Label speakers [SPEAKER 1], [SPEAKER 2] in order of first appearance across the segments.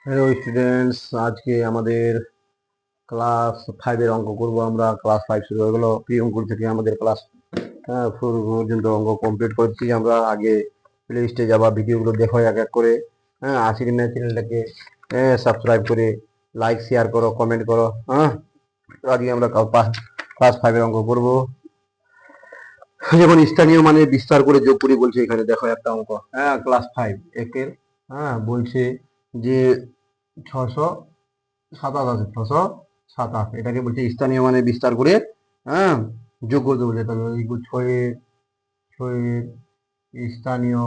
[SPEAKER 1] Hello students, আজকে আমাদের class 5-এর অঙ্ক করব। আমরা ক্লাস 5 শুরু হয়ে গেল, প্রি অঙ্কুর থেকে আমাদের ক্লাস 4 পর্যন্ত অঙ্ক কমপ্লিট করছি। আমরা আগে প্লে লিস্টে যাবা, ভিডিওগুলো দেখো এক এক করে। হ্যাঁ, আশির ম্যাথ চ্যানেলটাকে সাবস্ক্রাইব করে লাইক শেয়ার করো, কমেন্ট করো। হ্যাঁ, তো আজকে আমরা ক্লাস 5-এর অঙ্ক করব। যেমন স্থানীয় মানে বিস্তার করে যোগ করি বলছে। এখানে দেখো একটা অঙ্ক, হ্যাঁ, ক্লাস 5 একের। হ্যাঁ, বলছে যে 627 আছে, 627, এটাকে বলছে স্থানীয় মানে বিস্তার করে হ্যাঁ যোগ করতে বলছে। তাহলে ছয়ের ছয়ের স্থানীয়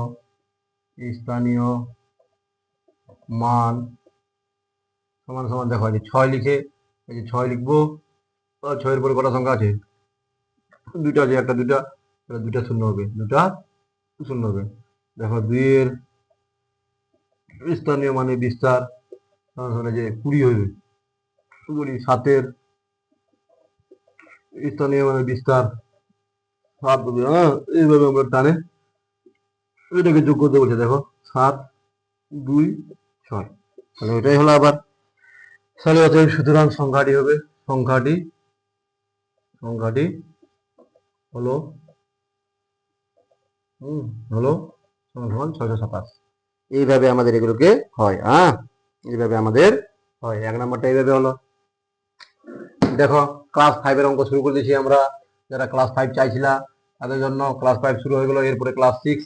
[SPEAKER 1] স্থানীয় মান সমান সমান, দেখো এই যে 6 লিখে, এই যে 6 লিখবো। 6-এর পরে কটা সংখ্যা আছে? দুইটা আছে, একটা দুইটা, তাহলে দুইটা শূন্য হবে, দুটা শূন্য হবে। দেখো 2-এর স্থানীয় মানে বিস্তার সমান সমান যে 20 হবে। 7-এর স্থানীয় মানে বিস্তার 7 হবে। হ্যাঁ, এইভাবে আমরা টানে এটাকে যোগ করতে বলছে। দেখো 7, 2, 6, তাহলে এটাই হলো আবার। তাহলে অতএব সুতরাং সংখ্যাটি হবে, সংখ্যাটি সংখ্যাটি হলো হলো সমান সমান 627। এইভাবে আমাদের এগুলোকে হয়। হ্যাঁ, এইভাবে আমাদের হয়। 1 নম্বরটা এইভাবে হলো। দেখো ক্লাস 5-এর অঙ্ক শুরু করে দিয়েছি আমরা। যারা ক্লাস 5 চাইছিলা তাদের জন্য ক্লাস 5 শুরু হয়ে গেল। এরপরে ক্লাস 6,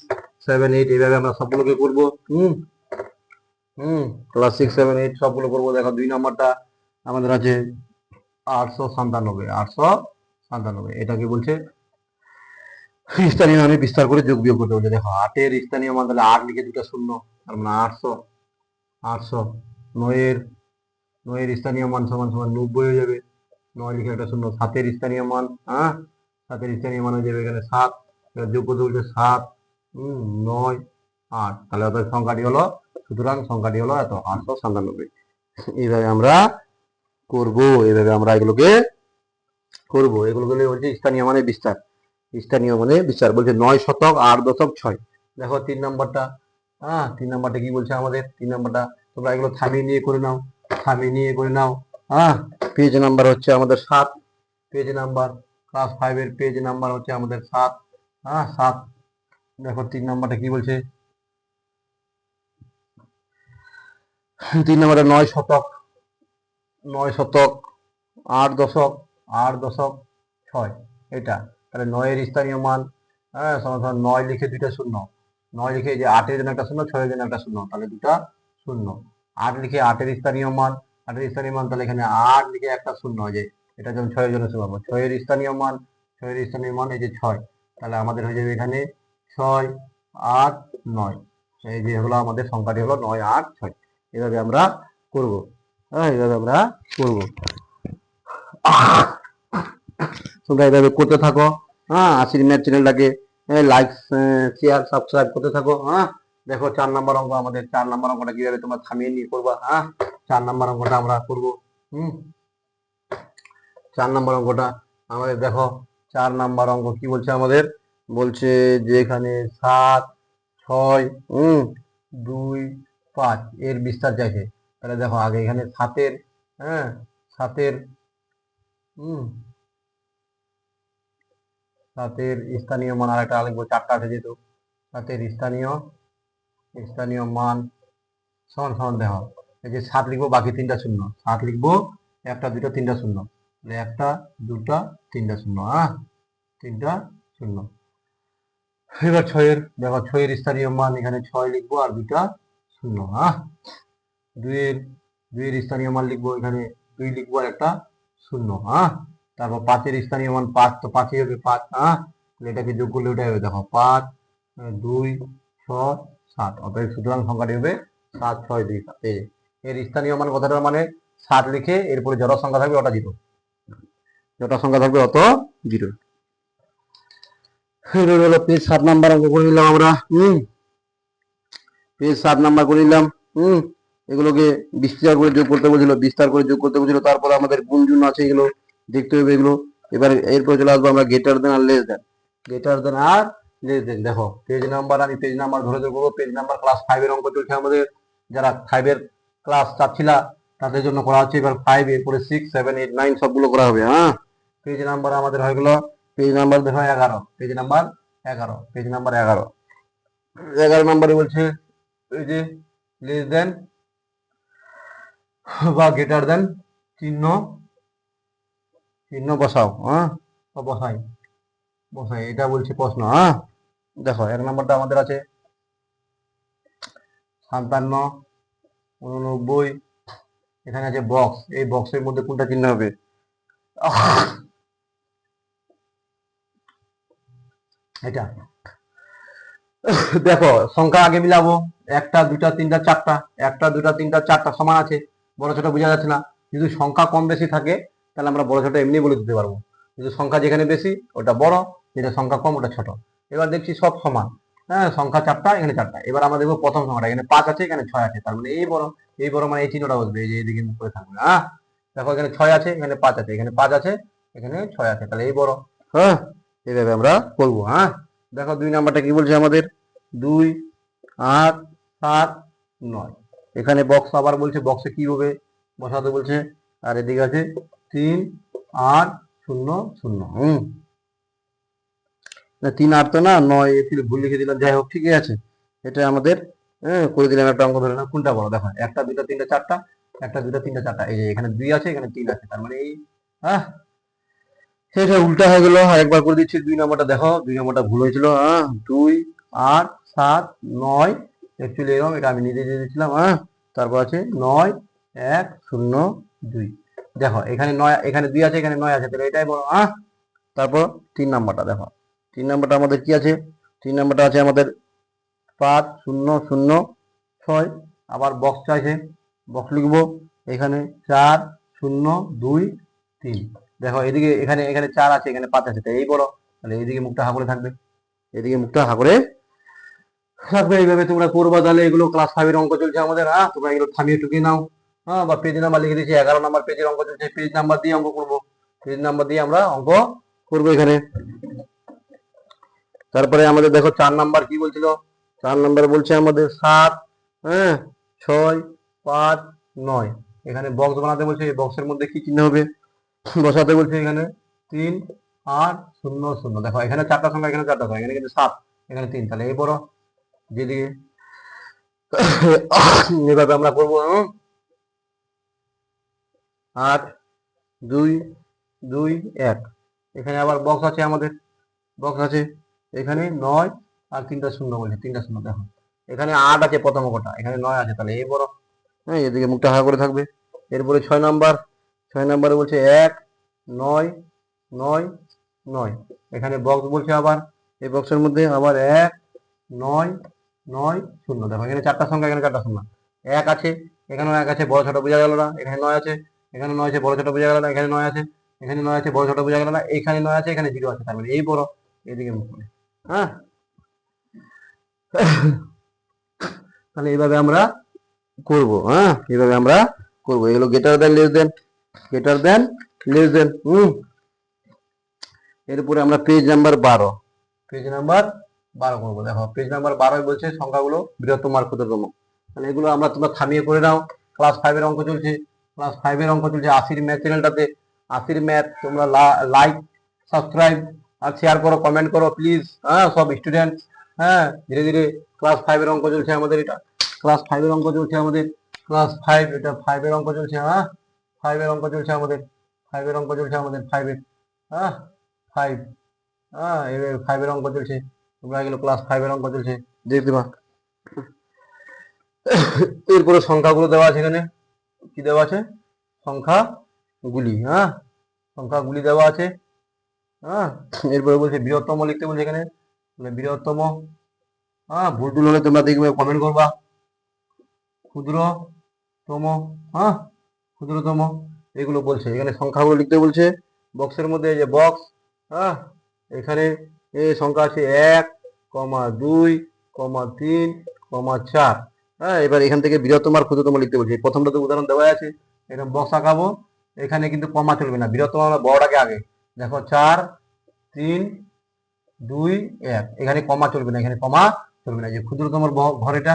[SPEAKER 1] 7, 8 এইভাবে আমরা সবগুলোকে করবো। ক্লাস 6, 7, 8 সবগুলো করবো। দেখো 2 নম্বরটা আমাদের আছে 897, 897, এটাকে বলছে স্থানীয় মানে বিস্তার করে যোগ বিয়োগ করতে বলছে। দেখো 8-এর স্থানীয় মান, তাহলে 8 লিখে দুটা শূন্য, তার মানে 800। 9-এর স্থানীয় মান সমান সমান 90 হয়ে যাবে, 9 লিখে একটা শূন্য। 7-এর স্থানীয় মান, 7-এর স্থানীয় মান হয়ে যাবে এখানে 7, যোগ করতে বলছে 7, 9, 8, তাহলে অর্থাৎ সংখ্যাটি হলো, সুতরাং সংখ্যাটি হলো এত 897। এইভাবে আমরা করবো, এইভাবে আমরা এগুলোকে করবো। এগুলোকে বলছে স্থানীয় মানে বিস্তার। স্থানীয় মানে বিস্তার বলছে 9 শতক 8.6। দেখো 3 নম্বরটা, 3 নম্বরটা কি বলছে আমাদের? 3 নম্বরটা তোমরা এগুলো থামিয়ে নিয়ে করে নাও, থামিয়ে নিয়ে করে নাও। পেজ নাম্বার হচ্ছে আমাদের 7, পেজ নাম্বার ক্লাস 5-এর পেজ নাম্বার হচ্ছে আমাদের 7। 7। দেখো 3 নম্বরটা কি বলছে? 3 নম্বরটা 9 শতক 8.6, এটা। তাহলে 9-এর স্থানীয় মান, সমান সমান 9 লিখে দুইটা শূন্য, 9 লিখে যে 8-এর জন্য একটা শূন্য, 6-এর জন্য একটা শূন্য, তাহলে দুটা শূন্য। 8 লিখে 8-এর স্থানীয় মান, 8-এর স্থানীয় মান, তাহলে এখানে 8 লিখে একটা শূন্য, যে এটা যখন 6-এর জন্য শূন্য পাবো। 6-এর স্থানীয় মান, 6-এর স্থানীয় মান এই যে 6, তাহলে আমাদের হয়ে যাবে এখানে 6, 8, 9। এই যে হলো আমাদের সংখ্যাটি হলো 9, 8, 6। এভাবে আমরা করব। এইভাবে আমরা করব। তোমরা এইভাবে করতে থাকো। আশির ম্যাথ চ্যানেলটাকে লাইক, শেয়ার, সাবস্ক্রাইব করতে থাকো। দেখো 4 নাম্বার অঙ্ক আমাদের। 4 নাম্বার অঙ্কটা কিভাবে তোমরা থামিয়ে নিয়ে করবা। 4 নাম্বার অঙ্কটা আমরা করবো। 4 নাম্বার অঙ্কটা আমাদের দেখো, 4 নাম্বার অঙ্ক কি বলছে আমাদের? বলছে যে এখানে 7, 6, 2, 5 এর বিস্তার চাইছে। তাহলে দেখো আগে এখানে 7-এর, 7-এর 7-এর স্থানীয় মান, আর একটা লিখবো, 4টা আছে যেহেতু। 7-এর স্থানীয় মান সমান সমান দেখো, এই যে 7 লিখবো, বাকি 3টা শূন্য। 7 লিখবো, 1টা 2টা 3টা শূন্য, 1টা 2টা 3টা শূন্য, 3টা শূন্য। এবার 6-এর দেখো, 6-এর স্থানীয় মান এখানে 6 লিখবো আর 2টা শূন্য। 2-এর স্থানীয় মান লিখবো, এখানে 2 লিখবো আর একটা শূন্য। তারপর 5-এর স্থানীয় মান 5, তো 5ই হবে 5। এটাকে যোগ করলে ওটাই হবে, দেখো 5, 2, 6, 7। অতএব সুতরাং সংখ্যাটি হবে 7, 6, 2, 7। এর স্থানীয় মান কথাটা মানে 7 লিখে এরপরে যত সংখ্যা থাকবে ওটা 0, যত সংখ্যা থাকবে অত 0। হলো পেজ 7 নাম্বার অঙ্ক করে নিলাম আমরা। পেজ 7 নাম্বার করে নিলাম। এগুলোকে বিস্তার করে যোগ করতে বলছিল, বিস্তার করে যোগ করতে বলছিল। তারপরে আমাদের গুণজুন আছে, এগুলো দেখতে হবে এগুলো। এবার এরপরে চলে আসবো আমরা গ্রেটার দেন আর লেস দেন। গ্রেটার দেন আর লেস দেন। দেখো পেজ নাম্বার, আমি পেজ নাম্বার ধরে ধরে করবো। পেজ নাম্বার ক্লাস 5-এর অঙ্ক চলছে আমাদের। যারা 5-এর ক্লাস চাচ্ছিলা তাদের জন্য করা হচ্ছে। এবার 5, এরপরে 6, 7, 8, 9 সবগুলো করা হবে। হ্যাঁ, পেজ নাম্বার আমাদের হয়ে গেল, পেজ নাম্বার দেখো 11, পেজ নাম্বার 11, পেজ নাম্বার 11। 11 নম্বরে বলছে এই যে লেস দেন বা গ্রেটার দেন চিহ্ন চিহ্ন বসাও। হ্যাঁ, বসাই বসাই, এটা বলছে প্রশ্ন। হ্যাঁ, দেখো 1 নম্বরটা আমাদের আছে 57, 89, এখানে আছে বক্স, এই বক্সের মধ্যে কোনটা চিহ্ন হবে? এটা দেখো সংখ্যা আগে মিলাবো, 1, 2, 3, 4টা, 1, 2, 3, 4টা সমান আছে, বড় ছোট বোঝা যাচ্ছে না। যদি সংখ্যা কম বেশি থাকে তাহলে আমরা বড় ছোট এমনি বলে দিতে পারবো, কিন্তু সংখ্যা যেখানে বেশি ওটা বড়, যেটা সংখ্যা কম ওটা ছোট। এবার দেখছি সব সমান। হ্যাঁ, সংখ্যা 4টা, এখানে 4টা। এবার আমরা দেখবো প্রথম সংখ্যাটা, এখানে 5 আছে, এখানে 6 আছে, তার মানে এই বড় মানে এই চিহ্নটা বসবে, এই যে এইদিকে মুখ করে থাকবে। হ্যাঁ, দেখো এখানে 6 আছে, এখানে 5 আছে, এখানে 5 আছে, এখানে 6 আছে, তাহলে এই বড়। হ্যাঁ, এইভাবে আমরা করবো। হ্যাঁ, দেখো 2 নাম্বারটা কি বলছে আমাদের, 2, 8, 7, 9। এখানে বক্স আবার বলছে, বক্সে কি হবে বসাতে বলছে, আর এদিকে আছে 3, 8, 0, 0। 3, 8 তো না, 9 এপ্রিল ভুল লিখে দিলাম, যাই হোক ঠিক আছে, এটা আমাদের করে দিলাম। একটা অঙ্ক ধরে না, কোনটা বড় দেখো, 1, 2, 3, 4টা, 1, 2, 3, 4টা, এই যে এখানে 2 আছে, এখানে 3 আছে, তার মানে এই হ্যাঁ সেটা উল্টা হয়ে গেল। আরেকবার করে দিচ্ছি, 2 নম্বরটা দেখো, 2 নম্বরটা ভুল হয়েছিল। 2, 8, 7, 9, অ্যাকচুয়ালি এরকম, এটা আমি নিজে দিয়ে দিয়েছিলাম। তারপর আছে 9, 1, 0, 2। দেখো এখানে 9, এখানে 2 আছে, এখানে 9 আছে, তাহলে এটাই বড়। তারপর 3 নাম্বারটা দেখো, 3 নাম্বারটা আমাদের কি আছে, 3 নাম্বারটা আছে আমাদের 5, 0, 0, 6। আবার বক্স চাইছে, বক্স লিখবো, এখানে 4, 0, 2, 3। দেখো এদিকে এখানে 4 আছে, এখানে 5 আছে, তাই এই বড়, তাহলে এইদিকে মুখটা হা করে থাকবে, এদিকে মুখটা হা করে থাকবে। এইভাবে তোমরা করবা। তাহলে এগুলো ক্লাস 5 এর অঙ্ক চলছে আমাদের। তোমরা এগুলো থামিয়ে টুকিয়ে নাও। বা পেজ নাম্বার লিখে দিয়েছি, 11 নাম্বার পেজের অঙ্ক চলছে, পেজ নাম্বার দিয়ে অঙ্ক করবো, পেজ নাম্বার দিয়ে আমরা অঙ্ক করবো এখানে। তারপরে আমাদের দেখো 4 নাম্বার কি বলছিল, 4 নাম্বার বলছে আমাদের 7, 6, 5, 9। এখানে বক্স বানাতে বলছে, এই বক্সের মধ্যে কি চিহ্ন হবে বসাতে বলছে, এখানে 3, 8, 0, 0। দেখো এখানে 4টা সংখ্যা, এখানে 4টা সংখ্যা, এখানে কিন্তু 7, এখানে 3, তাহলে এই বড় যেদিকে এভাবে আমরা করবো। 8, 2, 2, 1। এখানে আবার বক্স আছে আমাদের, বক্স আছে এখানে 9 আর 3টা শূন্য বলছে, 3টা শূন্য। দেখো এখানে 8 আছে প্রথম অঙ্কটা, এখানে 9 আছে, তাহলে এই বড়। এদিকে মুখটা হা করে থাকবে। এরপরে 6 নাম্বার, 6 নাম্বারে বলছে 1, 9, 9, 9। এখানে বক্স বলছে আবার, এই বক্সের মধ্যে আবার 1, 9, 9, 0। দেখো এখানে 4টা সংখ্যা, এখানে 4টা সংখ্যা, 1 আছে, এখানেও 1 আছে, বড় ছোট বোঝা গেল না। এখানে 9 আছে, এখানে 9 আছে, বড় ছোট বোঝা গেল না। এখানে 9 আছে, এখানে 9 আছে, বড় ছোট বোঝা গেল না। এখানে 9 আছে, এখানে 0 আছে, তার মানে এই বড়, এদিকে মুখ করে। তাহলে এইভাবে আমরা করবো। এইভাবে আমরা করবো। এগুলো greater than, less than, greater than, less than. এরপরে আমরা পেজ নাম্বার 12, পেজ নাম্বার 12 করবো। দেখো পেজ নাম্বার 12 বলছে সংখ্যাগুলো বৃহত্তম আর ক্ষুদ্রতম। তাহলে এগুলো আমরা তোমরা থামিয়ে করে নাও। ক্লাস 5 এর অঙ্ক চলছে, ক্লাস 5 এর অঙ্ক চলছে 80 ম্যাথ চ্যানেলটাতে। 80 ম্যাথ তোমরা লাইক, সাবস্ক্রাইব আর শেয়ার করো, কমেন্ট করো প্লিজ। সব স্টুডেন্ট। ধীরে ধীরে ক্লাস 5 এর অঙ্ক চলছে আমাদের, এটা ক্লাস 5 এর অঙ্ক চলছে আমাদের, ক্লাস 5, এটা 5 এর অঙ্ক চলছে। 5 এর অঙ্ক চলছে আমাদের, 5 এর অঙ্ক চলছে আমাদের, 5 এর 5। এবার 5 এর অঙ্ক চলছে, তোমরা এগুলো ক্লাস 5 এর অঙ্ক চলছে, দেখতে পা। এরপরে সংখ্যাগুলো দেওয়া আছে, এখানে কি দেওয়া আছে, সংখ্যাগুলি। সংখ্যাগুলি দেওয়া আছে। এরপরে বলছে বৃহত্তম লিখতে বলছে এখানে, বৃহত্তম। ভুল টুল হলে তোমরা দেখবে, কমেন্ট করবা। ক্ষুদ্রতম, ক্ষুদ্রতম, এগুলো বলছে। এখানে সংখ্যাগুলো লিখতে বলছে বক্সের মধ্যে, এই যে বক্স। এখানে এই সংখ্যা আছে 1, 2, 3, 4। এবার এখান থেকে বৃহত্তম আর ক্ষুদ্রতম লিখতে বলছে। প্রথমটা তো উদাহরণ দেওয়া আছে, এরকম বক্স আঁকাবো। এখানে কিন্তু কমা চলবে না, বৃহত্তম আমরা বড়টাকে আগে। দেখো 4, 3, 2, 1। এখানে কমা চলবে না, এখানে কমা চলবে না। যে ক্ষুদ্রতম ঘর, এটা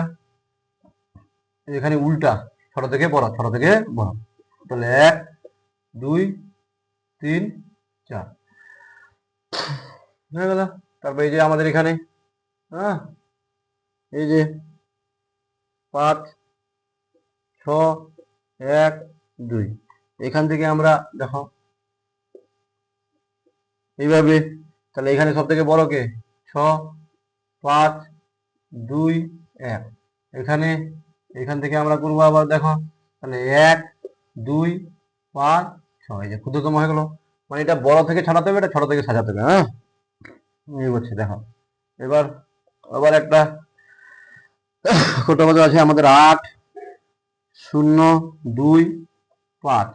[SPEAKER 1] এখানে উল্টা ছোট থেকে বড়, ছোট থেকে বড়। তাহলে 1 2 3 4 হয়ে গেল। তারপর এই যে আমাদের এখানে হ্যাঁ এই যে 5 6 1 2, এখান থেকে আমরা দেখো এইভাবে, তাহলে এখানে সব থেকে বড় কে 6 5 2 1, এখানে এখান থেকে আমরা করবো আবার দেখো, তাহলে 1 2 5 6, এই যে ক্ষুদ্রতম হয়ে গেল। মানে এটা বড় থেকে ছাড়াতে হবে, এটা ছোট থেকে সাজাতে হবে। হ্যাঁ এই হচ্ছে দেখো। এবার আবার একটা ছোট মতো আছে আমাদের 8 0 2 5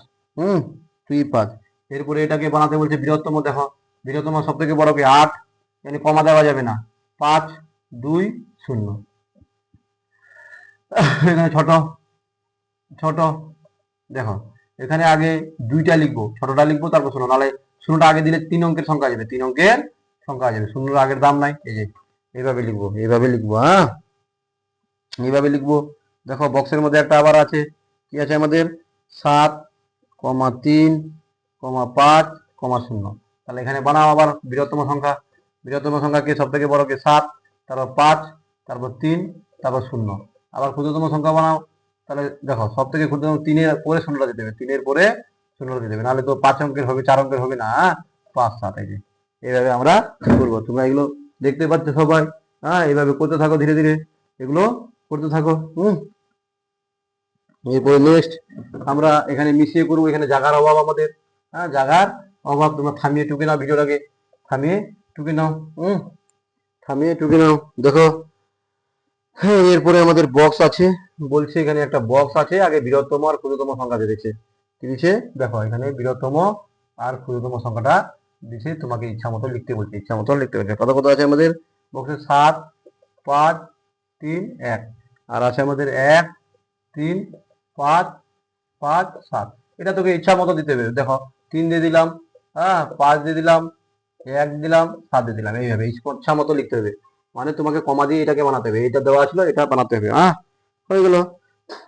[SPEAKER 1] 2 5, এরপরে এটাকে বানাতে বলছে বৃহত্তম। দেখো বৃহত্তম সব থেকে বড় কি 8, মানে কমা দেওয়া যাবে না, 5 2 0। এখানে ছোট ছোট দেখো, এখানে আগে 2টা লিখবো, ছোটটা লিখবো তারপর 0, নাহলে 0টা আগে দিলে 3 অঙ্কের সংখ্যা যাবে, 3 অঙ্কের সংখ্যা যাবে, 0 আগের দাম নাই। এই যে এইভাবে লিখবো, এইভাবে লিখবো। হ্যাঁ এইভাবে লিখবো। দেখো বক্সের মধ্যে একটা আবার আছে, কি আছে আমাদের 7 3 5 0। তাহলে এখানে বানাও আবার বৃহত্তম সংখ্যা। বৃহত্তম সংখ্যা কে সব থেকে বড় কে 7, তারপর 5, তারপর 3, তারপর 0। আবার ক্ষুদ্রতম সংখ্যা বানাও। তাহলে দেখো সব থেকে ক্ষুদ্রতম 3-এর পরে 0টা দিতে হবে, 3-এর পরে 0টা দিতে হবে, নাহলে তো 5 অঙ্কের হবে, 4 অঙ্কের হবে না। 5 7, এই যে এইভাবে আমরা করবো। তোমরা এগুলো দেখতে পাচ্ছ সবাই। হ্যাঁ এইভাবে করতে থাকো, ধীরে ধীরে এগুলো করতে থাকো। এরপরে নেক্সট আমরা এখানে মিশিয়ে করবো। এখানে জায়গার অভাব আমাদের, হ্যাঁ জায়গার অভাব। তোমরা থামিয়ে টুকে নাও ভিডিওটাকে, থামিয়ে টুকে নাও, থামিয়ে টুকে নাও। দেখো হ্যাঁ এরপরে আমাদের বক্স আছে, বলছে এখানে একটা বক্স আছে, আগে বৃহত্তম আর ক্ষুদ্রতম সংখ্যা দিয়েছে। কি দিচ্ছে দেখো, এখানে বৃহত্তম আর ক্ষুদ্রতম সংখ্যাটা দিচ্ছে, তোমাকে ইচ্ছা মতো লিখতে বলছে, ইচ্ছা মতো লিখতে বলছে। কত কত আছে আমাদের বক্সে 7 5 3 1, আর আছে আমাদের 1 3 5 5 7। এটা তোকে ইচ্ছা মতো দিতে হবে। দেখো 3 দিয়ে দিলাম, হ্যাঁ 5 দিয়ে দিলাম, 1 দিলাম, 7 দিয়ে দিলাম, এইভাবে ইচ্ছা মতো লিখতে হবে। মানে তোমাকে কমা দিয়ে এটাকে বানাতে হবে, এটা দেওয়া ছিল এটা বানাতে হবে। হ্যাঁ হয়ে গেল।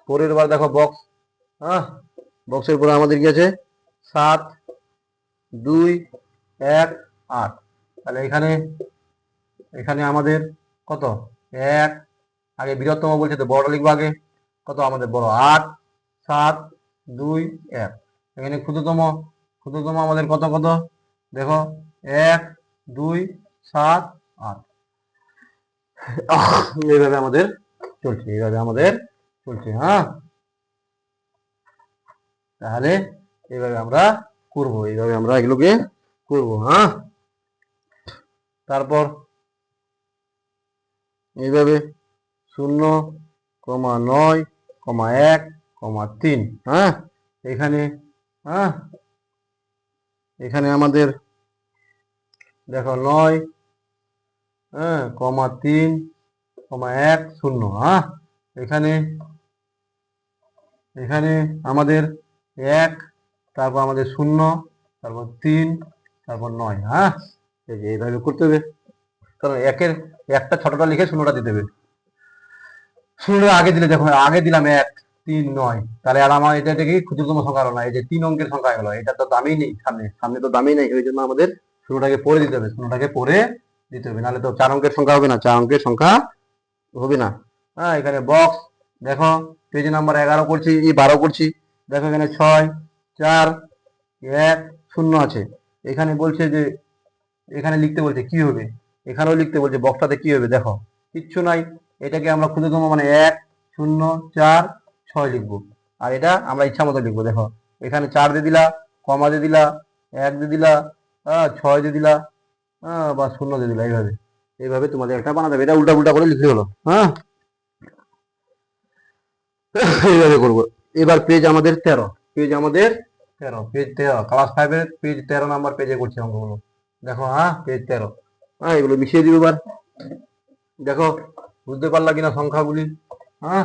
[SPEAKER 1] পরের বার দেখো বক্স, হ্যাঁ বক্সের পরে আমাদের কি আছে 7 2 1 8। তাহলে এখানে এখানে আমাদের কত 1, আগে বৃহত্তম বলছে তো বড় লিখবো আগে। কত আমাদের বড় 8 7 2 1। এখানে ক্ষুদ্রতম, ক্ষুদ্রতম আমাদের কত কত দেখো 1 2 7 8। এইভাবে আমাদের চলছে, এইভাবে আমাদের চলছে। হ্যাঁ তাহলে এইভাবে আমরা করবো, এইভাবে আমরা এগুলোকে করবো। হ্যাঁ তারপর এইভাবে 0 9 1 3। হ্যাঁ এখানে হ্যাঁ এখানে আমাদের দেখো 9 হ্যাঁ 3 1 0। হ্যাঁ এখানে এখানে আমাদের 1, তারপর আমাদের 0, তারপর 3, তারপর 9। হ্যাঁ এই যে এইভাবে করতে হবে, কারণ একের একটা ছোটটা লিখে 0টা দিতে হবে। 0টা আগে দিলে দেখো, আগে দিলাম 1 3 9, তাহলে আর আমার এটা থেকে ক্ষুদ্রতম সংখ্যা হলো না, এই যে 3 অঙ্কের সংখ্যা হলো, এটা তো দামই নেই, সামনে সামনে তো দামই নেই। ওই জন্য আমাদের 0টাকে পরে দিতে হবে, 0টাকে পরে দিতে হবে, নাহলে তো 4 অঙ্কের সংখ্যা হবে না, 4 অঙ্কের সংখ্যা হবে না। হ্যাঁ এখানে বক্স দেখো, পেজ নাম্বার 11 করছি, 12 করছি। দেখো এখানে 6 4 1 0 আছে। এখানে বলছে যে এখানে লিখতে বলছে কি হবে, এখানেও লিখতে বলছে বক্সটাতে কি হবে। দেখো কিচ্ছু নাই, এটাকে আমরা ক্ষুদ্রতম মানে 1 0 4 6 লিখবো, আর এটা আমরা ইচ্ছা মতো লিখবো। দেখো এখানে 4 দিয়ে দিলা, কমা দিয়ে দিলা, 1 দিয়ে দিলা, 6 দিয়ে দিলা, বা 0 দিয়ে দিলা। এইভাবে এইভাবে তোমাদের একটা বানাতে হবে, এটা উল্টা উল্টা করে লিখতে হলো। হ্যাঁ এইভাবে করবো। এবার পেজ আমাদের 13, পেজ আমাদের 13, পেজ 13 ক্লাস 5 এর পেজ 13 নাম্বার পেজে করছি অঙ্কগুলো। দেখো হ্যাঁ পেজ 13। হ্যাঁ এগুলো মিশিয়ে দিব এবার। দেখো বুঝতে পারলা কিনা সংখ্যাগুলি। হ্যাঁ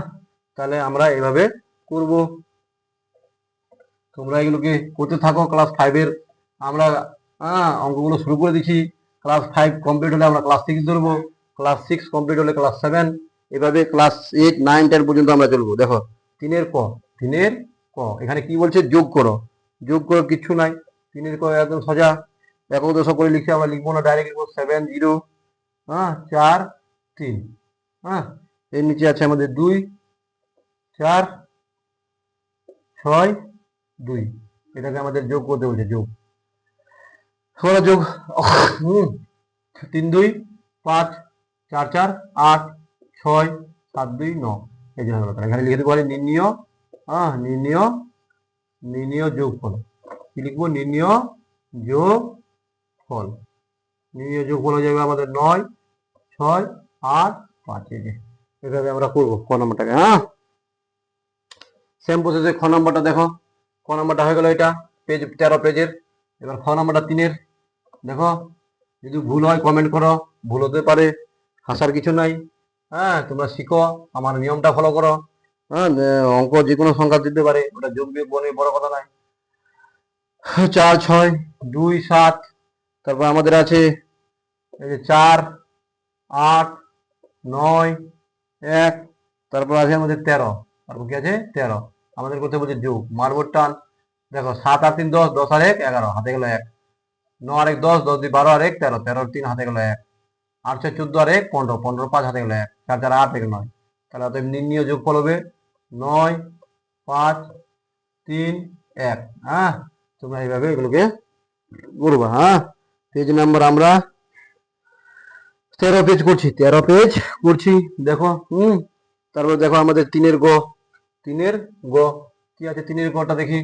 [SPEAKER 1] তাহলে আমরা এইভাবে করব, তোমরা এগুলোকে করতে থাকো। ক্লাস 5 এর আমরা অঙ্কগুলো শুরু করে দিচ্ছি। ক্লাস 5 কমপ্লিট হলে আমরা ক্লাস 6 ধরবো, ক্লাস 6 কমপ্লিট হলে ক্লাস 7, এভাবে ক্লাস 8 9 10 পর্যন্ত আমরা চলবো। দেখো 3 এর ক তিনের ক। এখানে কি বলছে যোগ করো, যোগ করো কিচ্ছু নাই, তিনের ক একদম সোজা একক দশক করে লিখে আমরা লিখবো না, ডাইরেক্ট লিখবো 7 0 হ্যাঁ 4 3 হ্যাঁ। এর নিচে আছে আমাদের 2 4 6 2, এটাকে আমাদের যোগ করতে বলছে, যোগ আমরা যোগ 3 2 5 4 4 8 6 7 2 9, এই যে হলো। এখানে লিখে দিতে পারি নির্ণীয় নির্ণীয় যোগফল। কি লিখবো? নির্ণীয় যোগফল। নির্ণীয় যোগফল হয়ে যাবে আমাদের 9 6 8 5। এই যে এভাবে আমরা করবো ক নম্বরটাকে। হ্যাঁ, সেম প্রসেসে খ নম্বরটা দেখো, খ নম্বরটা হয়ে গেল এটা পেজ 13 পেজের। এবার খ নম্বরটা 3-এর দেখো, যদি ভুল হয় কমেন্ট করো, ভুল হতে পারে, হাসার কিছু নাই। হ্যাঁ, তোমরা শিখো, আমার নিয়মটা ফলো করো। হ্যাঁ, অঙ্ক যে কোনো সংখ্যা দিতে পারে, ওটা যোগ বিয়োগ বনে বড় কথা নয়। 4 6 2 7, তারপর আমাদের আছে এই যে 4 8 9 1, তারপর আছে আমাদের 13, তারপর কি আছে 13, আমাদের করতে বলছে যোগ, মারবো টান। দেখো 7 আর 3 10, 10 আর 1 11, হাতে গেল 1, 9 আর 1 10, 10 2 12 আর 1 13, 13 আর 3 হাতে গেল 1, 8 6 14 আর 1 15, 15 5 হাতে গেল 1, 4 4 8 9। তাহলে অতএব নির্ণীয় যোগফল হবে 9 5 3 1। হ্যাঁ, তোমরা এইভাবে এগুলোকে করবা। হ্যাঁ, পেজ নাম্বার আমরা 13 পেজ করছি, 13 পেজ করছি। দেখো তারপর দেখো আমাদের 3-এর গ, 3-এর গ কি আছে? 3-এর গটা দেখি,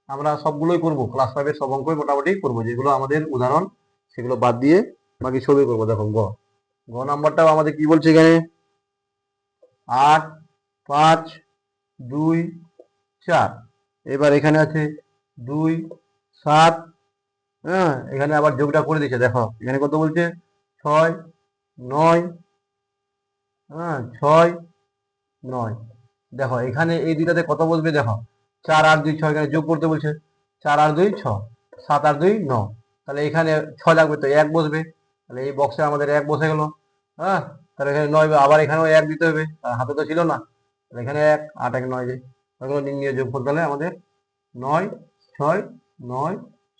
[SPEAKER 1] আমরা সবগুলোই করব, ক্লাস 5-এর সব অঙ্কই মোটামুটি করবো, যেগুলো আমাদের উদাহরণ সেগুলো বাদ দিয়ে বাকি সবই করবো। দেখো গ, গ নাম্বারটাও আমাদের কি বলছে এখানে 8 5 2 4। এবার এখানে আছে 2 7, হ্যাঁ এখানে আবার যোগটা করে দিচ্ছে। দেখো এখানে কত বলছে 6 9, হ্যাঁ 6 9। দেখো এখানে এই দুইটাতে কত বসবে? দেখো 4 আর 2 6, এখানে যোগ করতে বলছে, 4 আর 2 6, 7 আর 2 9, তাহলে এখানে 6 লাগবে, তো 1 বসবে, তাহলে এই বক্সে আমাদের 1 বসে গেল। হ্যাঁ, তাহলে এখানে 9, আবার এখানেও 1 দিতে হবে, হাতে তো ছিল না, তাহলে এখানে 1 8 1 9 যায়, ওগুলো নির্ণীয় যোগফল। তাহলে আমাদের 9 6 9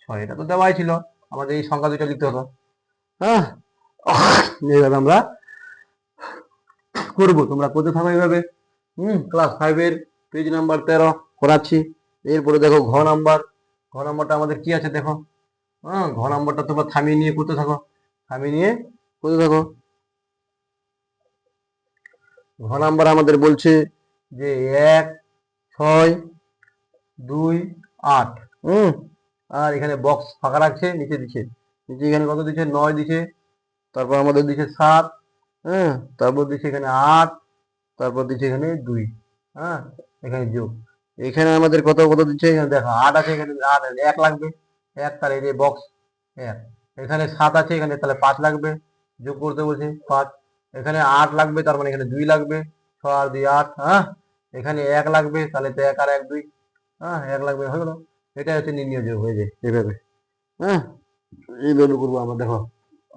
[SPEAKER 1] 6, এটা তো দেওয়াই ছিল, আমাদের এই সংখ্যা দুইটা লিখতে হতো। হ্যাঁ, এইভাবে আমরা করবো, তোমরা করতে থাকো এইভাবে। ক্লাস 5-এর পেজ নাম্বার 13 করাচ্ছি। এরপরে দেখো ঘ নাম্বার, ঘ নাম্বারটা আমাদের কি আছে দেখো। হ্যাঁ, ঘ নাম্বারটা তোমরা থামিয়ে নিয়ে করতে থাকো, থামিয়ে নিয়ে করতে থাকো। ঘ নাম্বার আমাদের বলছে যে 1 6 2 8, আর এখানে বক্স ফাঁকা রাখছে, নিচে দিচ্ছে, নিচে এখানে কত দিচ্ছে 9 দিচ্ছে, তারপর আমাদের দিচ্ছে 7, হ্যাঁ তারপর দিচ্ছে এখানে 8, তারপর দিচ্ছে এখানে 2, হ্যাঁ এখানে যোগ, এখানে আমাদের কত কত দিচ্ছে, এখানে দেখো 8 আছে, এখানে 8 1 লাগবে 1, তাহলে এই যে বক্স 1, এখানে 7 আছে, এখানে তাহলে 5 লাগবে, যোগ করতে বলছে 5, এখানে 8 লাগবে, তার মানে এখানে 2 লাগবে, 6 আর 2 8, হ্যাঁ এখানে 1 লাগবে, তাহলে তো 1 আর 1 2, হ্যাঁ 1 লাগবে, হয়ে গেল। এটাই হচ্ছে নির্ণীয় যোগ, হয়ে যায় এভাবে। হ্যাঁ, এইভাবে করবো আমরা। দেখো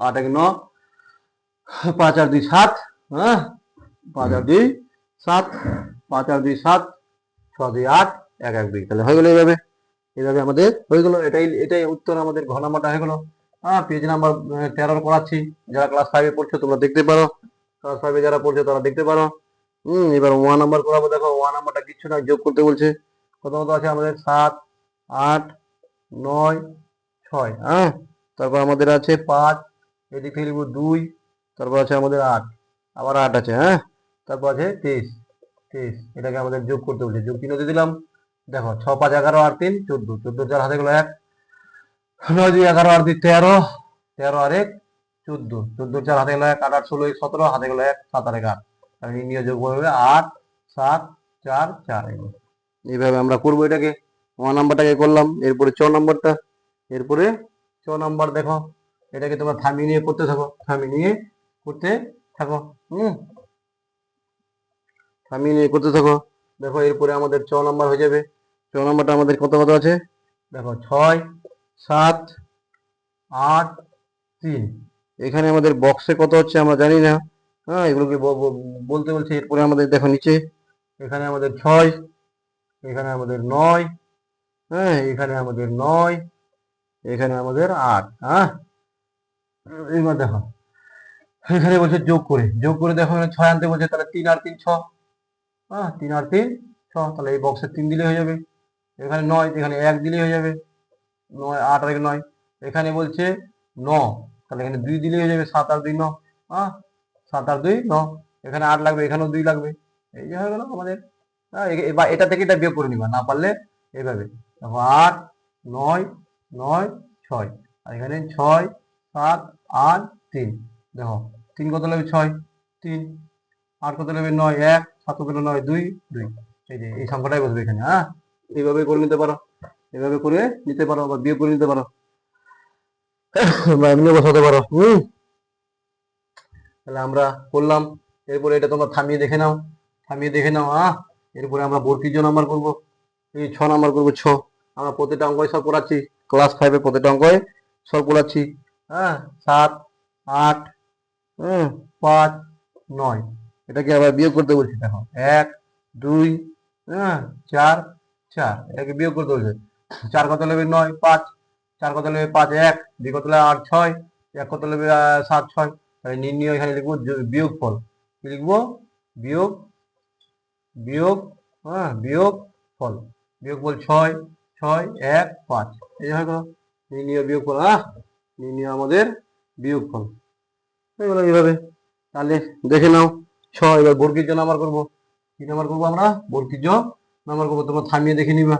[SPEAKER 1] 8 1 9, 5 আর 2 7, হ্যাঁ 5 আর 2 7, 5 আর 2 7, 6 2 8 1 1 2, তাহলে হয়ে গেল এইভাবে। এইভাবে আমাদের হয়ে গেল, এটাই উত্তর আমাদের ঘ নাম্বারটা হয়ে গেল। হ্যাঁ, পেজ নাম্বার 13 করাচ্ছি, যারা ক্লাস 5-এ পড়ছো তোমরা দেখতে পারো, ক্লাস 5-এ যারা পড়ছো তারা দেখতে পারো। এবার 1 নাম্বার করাবো। দেখো 1 নাম্বারটা কিচ্ছু না, যোগ করতে বলছে, কত কত আছে আমাদের 7 8 9 6, হ্যাঁ তারপর আমাদের আছে 5, এদিকে লিখব 2, তারপর আছে আমাদের 8, আবার 8 আছে, হ্যাঁ তারপর আছে 23, এটাকে আমাদের যোগ করতে বলছে, যোগ চিহ্ন দিলাম। দেখো 6 5 11 আর 3 14, 14 4 হাতে গেল 1, 9 2 11 আর 2 13, 13 আর 1 14, 14 4 হাতে গেল 1, 8 8 16 17, হাতে গেল 1, 7 আর 1 8, তাহলে নির্ণীয় যোগ হবে 8 7 4 4। এইভাবে আমরা করবো এটাকে, 1 নাম্বারটাকে করলাম। এরপরে 4 নাম্বারটা, এরপরে 4 নাম্বার দেখো, এটাকে তোমরা থামিয়ে নিয়ে করতে থাকো, থামিয়ে নিয়ে করতে থাকো, থামিয়ে নিয়ে করতে থাকো। দেখো এরপরে আমাদের 4 নাম্বার হয়ে যাবে। 4 নাম্বারটা আমাদের কত কত আছে দেখো, 6 7 8 3, এখানে আমাদের বক্সে কত হচ্ছে আমরা জানি না, হ্যাঁ এগুলোকে বলতে বলছে। এরপরে আমাদের দেখো নিচে, এখানে আমাদের 6 এখানে আমাদের 9, হ্যাঁ এখানে আমাদের 9, এখানে আমাদের 8। হ্যাঁ এবার দেখো এখানে বলছে যোগ করে দেখো এখানে 6 আনতে বলছে, তাহলে 3 আর 3 6। হ্যাঁ 3 আর 3 6, তাহলে এই বক্সে 3 দিলে হয়ে যাবে। এখানে 9, এখানে 1 দিলেই হয়ে যাবে। 9 8 আর 9, এখানে বলছে 9, তাহলে এখানে 2 দিলেই হয়ে যাবে। 7 আর 2 9। হ্যাঁ 7 আর 2 9, এখানে 8 লাগবে, এখানেও 2 লাগবে। এই যে হয়ে গেল আমাদের। হ্যাঁ এবার এটা থেকে এটা বিয়োগ করে নিবা, না পারলে এইভাবে দেখো 8 9 9 6, আর এখানে 6 7 8 3। দেখো 3 কত লাগবে 6 3, 8 কত লাগবে 9 1, 7 কত 9 2 2। এই যে এই সংখ্যাটাই বসবে এখানে। হ্যাঁ এইভাবে করে নিতে পারো, এভাবে করে নিতে পারো বা বিয়োগ করে নিতে পারো বা এমনি বসাতে পারো। তাহলে আমরা করলাম। এরপরে এটা তোমরা থামিয়ে দেখে নাও, এরপরে আমরা বর্গীয় নাম্বার করবো। এই 6 নাম্বার করবো। 6 আমরা প্রতিটা অঙ্কই সব পড়াচ্ছি, ক্লাস 5 এ প্রতিটা অঙ্কই সব পড়াচ্ছি। হ্যাঁ 7 8 5 9, এটাকে আবার বিয়োগ করতে বলছি। দেখো 1 2 4 4, এটাকে বিয়োগ করতে বলছে। 4 কত লাগবে 9 5, 4 কত লাগবে 5 1, 2 কত লাগবে 8 6, 1 কত লাগবে 7 6। তাহলে নির্ণয় এখানে লিখবো বিয়োগফল। কি লিখবো? বিয়োগ বিয়োগ বিয়োগ ফল। বিয়োগফল 6 6 1 5। এই হয়ে গেল নির্ণয় বিয়োগফল। নির্ণয় আমাদের বিয়োগফল হয়ে গেল এইভাবে। তাহলে দেখে নাও 6। এবার বর্গীয় নাম্বার করবো। কি নাম্বার করবো আমরা? বর্গীয় নাম্বার করবো। তোমরা থামিয়ে দেখে নিবা,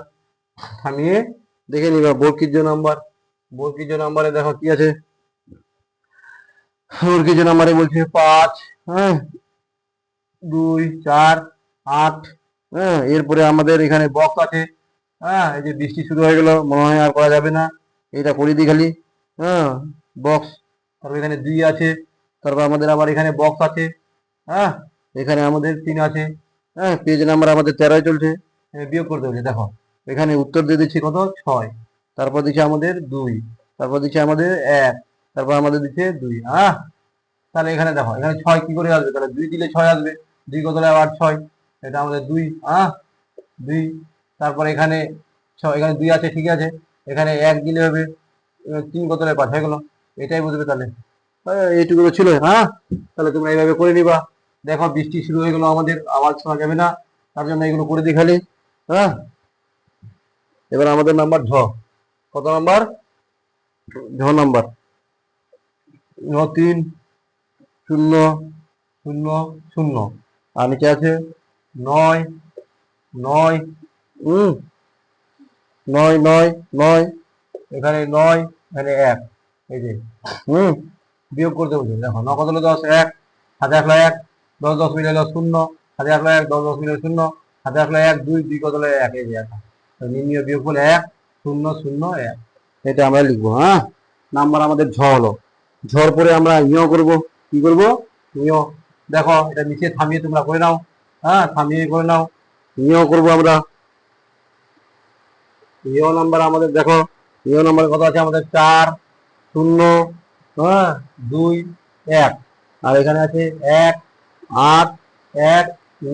[SPEAKER 1] বর্গীয় নাম্বারে দেখো কি আছে। বর্গীয় নাম্বারে বলছে 5 2 4 8। এরপরে আমাদের এখানে বক্স আছে। এই যে বৃষ্টি শুরু হয়ে গেল, মনে হয় আর করা যাবে না, এটা করে দিই খালি। বক্স, তারপর এখানে 2 আছে, তারপর আমাদের আবার এখানে বক্স আছে। এখানে আমাদের 3 আছে। পেজ নাম্বার আমাদের 13 চলছে। বিয়োগ করতে হচ্ছে। দেখো এখানে উত্তর দিয়ে দিচ্ছি কত 6, তারপর দিচ্ছে আমাদের 2, তারপর দিচ্ছে আমাদের 1, তারপর আমাদের দিচ্ছে 2। তাহলে এখানে দেখো এখানে 6 কি করে আসবে? তাহলে 2 দিলে 6 আসবে। 2 কত লাগে 8 6, এটা আমাদের 2। 2, তারপর এখানে 6, এখানে 2 আছে, ঠিক আছে। এখানে 1 দিলে হবে 3 কত লাগে 5 হয়ে গেল। এটাই বুঝবে তাহলে। এইটুকু ছিল। তাহলে তোমরা এইভাবে করে নিবা। দেখো বৃষ্টি শুরু হয়ে গেল, আমাদের আওয়াজ শোনা যাবে না, তার জন্য এগুলো করে দিই খালি। এবার আমাদের নাম্বার ঝ। কত নাম্বার? ঝ নাম্বার। 3 0 0 0, আর নিচে আছে 9 9 9 9 9, এখানে 9, এখানে 1। এই যে বিয়োগ করতে বলছে। দেখো 9 কত হলো 10 1, হাতে আসলো 1, 10 10 মিলে হলো 0, হাতে আসলো 1, 10 10 মিলে 0, হাতে আসলো 1 2, 2 কত হলো 1। এই যে নির্ণয় বিয়োগফল 1 0 0 1, এটা আমরা লিখবো। নাম্বার আমাদের ঝ হলো। ঝর পরে আমরা ইয় করব। কি করব? ইয়। দেখো এটা নিচে থামিয়ে তোমরা করে নাও। থামিয়ে করে নাও। ইয় করব আমরা। ইয় নাম্বার আমাদের দেখো, ইয় নাম্বার কত আছে আমাদের? 4 0 2 1, আর এখানে আছে 1 8 1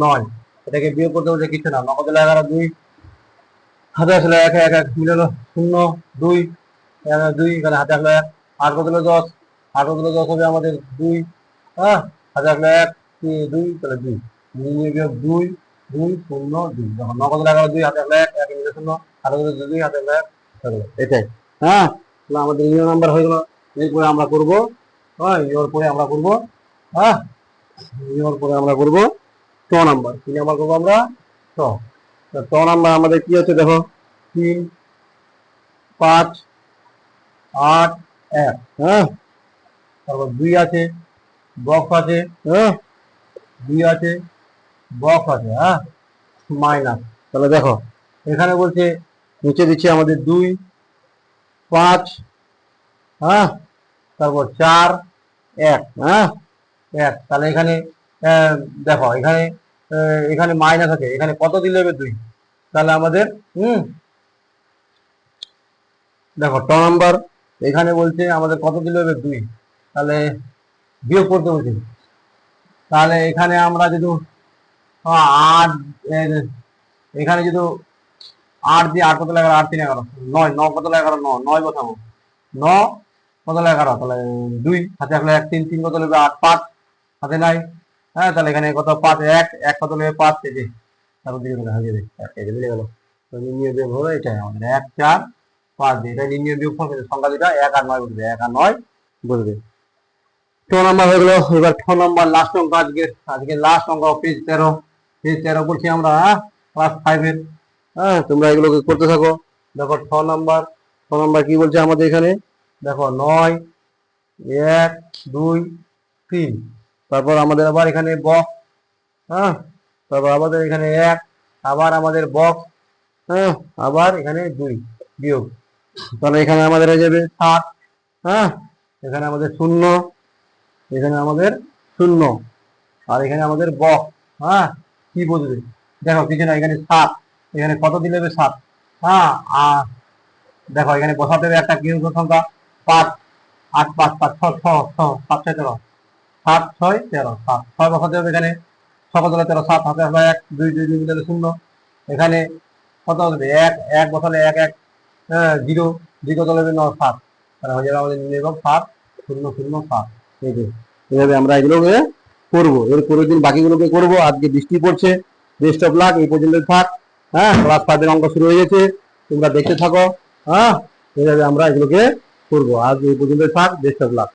[SPEAKER 1] 9। এটাকে বিয়োগ করতে বলছে, কিছু না। 9 কত 11 2, হাতে আসলে 1 1 1 মিলালো 0 2 2, এখানে হাতে আসলে 1, 8 কত 10, 8 কত 10 হবে আমাদের 2। হাতে আসলে 1 2, তাহলে 2 বিয়োগ 2 2 0 2। যখন 9 কত 11 2, হাতে আসলে 1 1 মিলে 0, হাতে কত 2 হাতে আসলে 1। এটাই। তাহলে আমাদের ইউ নাম্বার হয়ে গেল। এরপরে আমরা করবো ইওর পরে আমরা করবো ইওর পরে আমরা করবো ট নাম্বার। কি নাম্বার করবো আমরা? ট। ট নাম্বার আমাদের কি হচ্ছে দেখো, 3 5 8 1। তারপর 2 আছে, বক্স আছে। 2 আছে, বক্স আছে। মাইনাস। তাহলে দেখো এখানে বলছে নিচে দিচ্ছে আমাদের 2 5, তারপর 4 1। 1, তাহলে এখানে দেখো এখানে এখানে মাইনাস আছে, এখানে কত দিলে হবে? 2। তাহলে আমাদের দেখো ট নাম্বার এখানে বলছে আমাদের কত দিলে হবে? 2। তাহলে বিয়োগ করতে বলছে। তাহলে এখানে আমরা যদি 8, এখানে যদি 8 দিয়ে 8 কত 11 8 3 11 9 9 কত 11 9 9 বসাবো 9 কত 11 তাহলে 2 হাতে আসলে 1 3 3 কত লাগবে 8 5 হাতে নাই। হ্যাঁ তাহলে এখানে কত 5 1 1 কত লাগবে 5 এই যে তারপর দিকে হয়ে যাবে এই যে মিলে গেল। তো নির্ণয় বিয়োগ হলো এটাই আমাদের 1 4 5 এটা নির্ণয় বিয়োগ ফল সংখ্যা দুটো 1 আর 9 বসবে 1 আর 9 বসবে। 6 নাম্বার হয়ে গেল। এবার 6 নাম্বার লাস্ট অঙ্ক আজকে লাস্ট অঙ্ক পেজ 13 করছি আমরা ক্লাস 5 এর। হ্যাঁ তোমরা এগুলোকে করতে থাকো। দেখো 6 নাম্বার কি বলছে আমাদের এখানে দেখো 9 1 2 3 তারপর আমাদের আবার এখানে বক্স। হ্যাঁ তারপর আমাদের এখানে 1 আবার আমাদের বক্স। হ্যাঁ আবার এখানে 2 বিয়োগ তাহলে এখানে আমাদের হয়ে যাবে 7। হ্যাঁ এখানে আমাদের 0 এখানে আমাদের 0 আর এখানে আমাদের বক্স। হ্যাঁ কি বুঝবে দেখো কিছু না এখানে 7 এখানে কত দিলে হবে 7। হ্যাঁ আর দেখো এখানে বসাতে হবে একটা কি সংখ্যা 5 8 5 5 6 6 6 7 6 13 7 6 13 7 6 বসাতে হবে এখানে 6 কত 13 7 হাতে আসলে 1 2 2 2 মিলে 0 এখানে কত হবে 1 1 বসালে 1 1 0 2 কত হবে 9 7 তাহলে হয়ে যাবে আমাদের নির্ণয় 7 0 0 7 এই যে এইভাবে আমরা এগুলোকে করবো। এর পরের দিন বাকিগুলোকে করবো। আজকে বৃষ্টি পড়ছে। বেস্ট অফ লাক এই পর্যন্ত থাক। হ্যাঁ ক্লাস 5 এর অঙ্ক শুরু হয়ে গেছে তোমরা দেখতে থাকো। হ্যাঁ এইভাবে আমরা এগুলোকে করবো। আজ এই পর্যন্ত থাক। Best of luck.